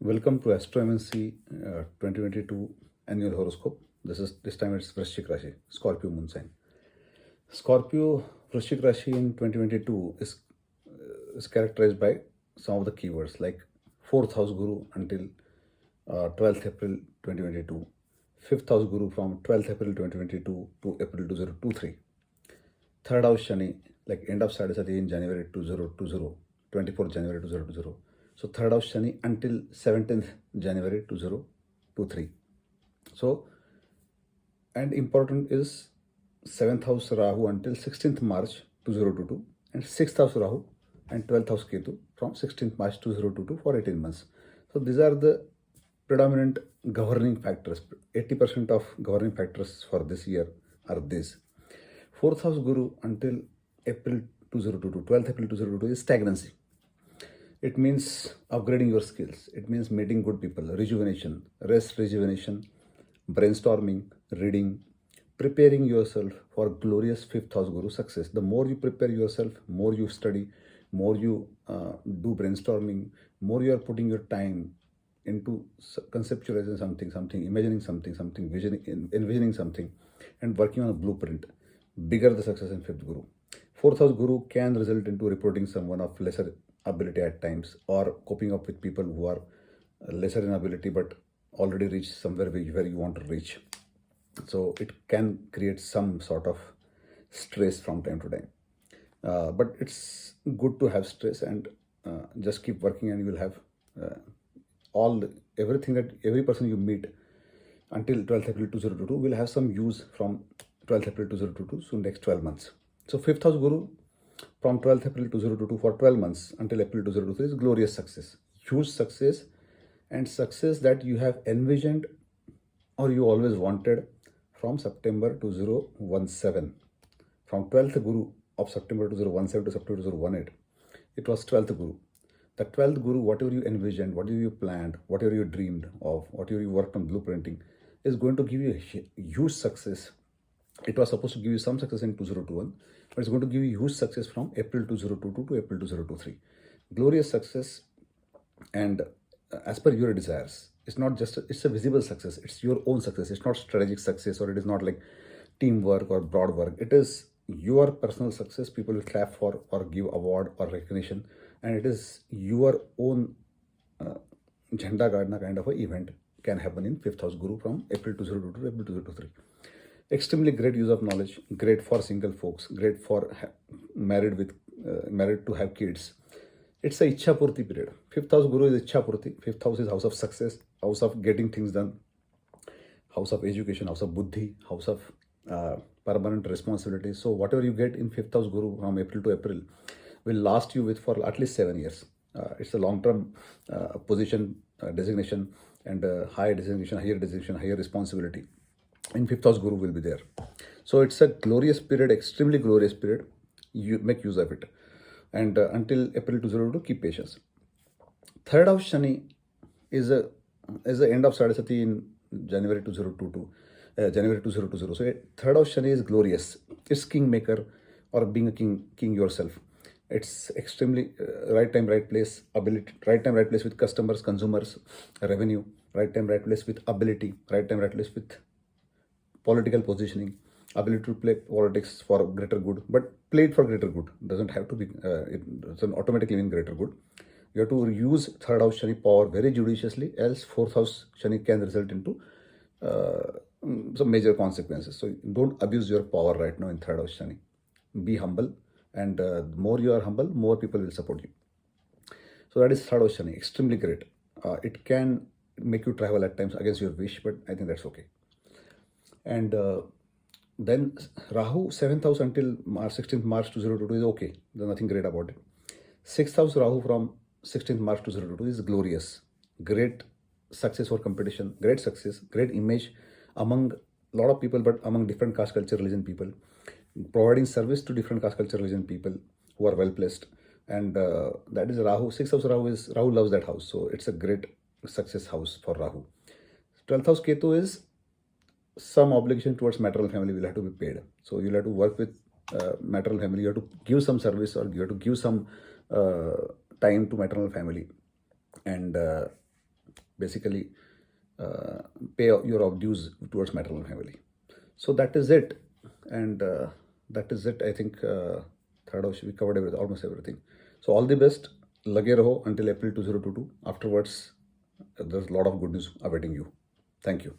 Welcome to Astro MNC 2022 annual horoscope. This time it's Vrishchik Rashi, Scorpio moon sign. Scorpio Vrishchik Rashi in 2022 is characterized by some of the keywords like fourth house Guru until 12th April 2022, fifth house Guru from 12th April 2022 to April 2023, third house Shani like end of Sadhasati in January 2020, 24th January 2020. So third house Shani until 17th January 2023. So, and important is 7th house Rahu until 16th March 2022 and 6th house Rahu and 12th house Ketu from 16th March 2022 for 18 months. So these are the predominant governing factors. 80% of governing factors for this year are these. Fourth house Guru until April 2022, 12th April 2022 is stagnancy. It means upgrading your skills. It means meeting good people, rejuvenation, rest, rejuvenation, brainstorming, reading, preparing yourself for glorious fifth house Guru success. The more you prepare yourself, more you study, more you do brainstorming, more you are putting your time into conceptualizing something, imagining something, envisioning something, and working on a blueprint. Bigger the success in fifth Guru. Fourth house Guru can result into reporting someone of lesser ability at times or coping up with people who are lesser in ability but already reached somewhere where you want to reach. So it can create some sort of stress from time to time. But it's good to have stress and just keep working, and you will have everything that every person you meet until 12th April 2022 will have some use from 12th April 2022, so next 12 months. So fifth house Guru from 12th April 2022 for 12 months until April 2023 is glorious success, huge success, and success that you have envisioned or you always wanted from September 2017. From 12th Guru of September 2017 to September 2018, it was 12th Guru. The 12th Guru, whatever you envisioned, whatever you planned, whatever you dreamed of, whatever you worked on blueprinting, is going to give you a huge success. It was supposed to give you some success in 2021, but it's going to give you huge success from April 2022 to April 2023. Glorious success, and as per your desires. It's not just it's a visible success. It's your own success. It's not strategic success, or it is not like teamwork or broad work. It is your personal success. People will clap for or give award or recognition, and it is your own Jhanda Gadna kind of an event can happen in fifth house Guru from April 2022 to April 2023. Extremely great use of knowledge, great for single folks, great for married to have kids. It's a Ichha Purti period. Fifth house Guru is Ichha Purti. Fifth house is house of success, house of getting things done, house of education, house of buddhi, house of permanent responsibility. So whatever you get in fifth house Guru from April to April will last you with for at least 7 years. It's a long-term position designation and higher designation, higher responsibility. In fifth house Guru will be there. So it's a glorious period, extremely glorious period. You make use of it. And until April 2022, keep patience. Third house Shani is the end of Sadhasati in January 2022, January 2020. So third house Shani is glorious. It's kingmaker or being a king yourself. It's extremely right time, right place, ability, right time, right place with customers, consumers, revenue, right time, right place with ability, right time, right place with political positioning, ability to play politics for greater good, but play it for greater good. Doesn't have to be, it doesn't automatically mean greater good. You have to use third house Shani power very judiciously, else fourth house Shani can result into some major consequences. So don't abuse your power right now in third house Shani. Be humble, and the more you are humble, more people will support you. So that is third house Shani, extremely great. It can make you travel at times against your wish, but I think that's okay. And then Rahu, 7th house until 16th March 2022 is okay. There's nothing great about it. 6th house Rahu from 16th March 2022 is glorious. Great success for competition, great success, great image among a lot of people, but among different caste, culture, religion people. Providing service to different caste, culture, religion people who are well placed. And that is Rahu. 6th house Rahu loves that house. So it's a great success house for Rahu. 12th house Ketu is some obligation towards maternal family will have to be paid. So you'll have to work with maternal family. You have to give some service, or you have to give some time to maternal family. And basically pay your dues towards maternal family. So that is it, and that is it. I think third house we covered almost everything. So all the best. Lage raho until April 2022. Afterwards, there's a lot of good news awaiting you. Thank you.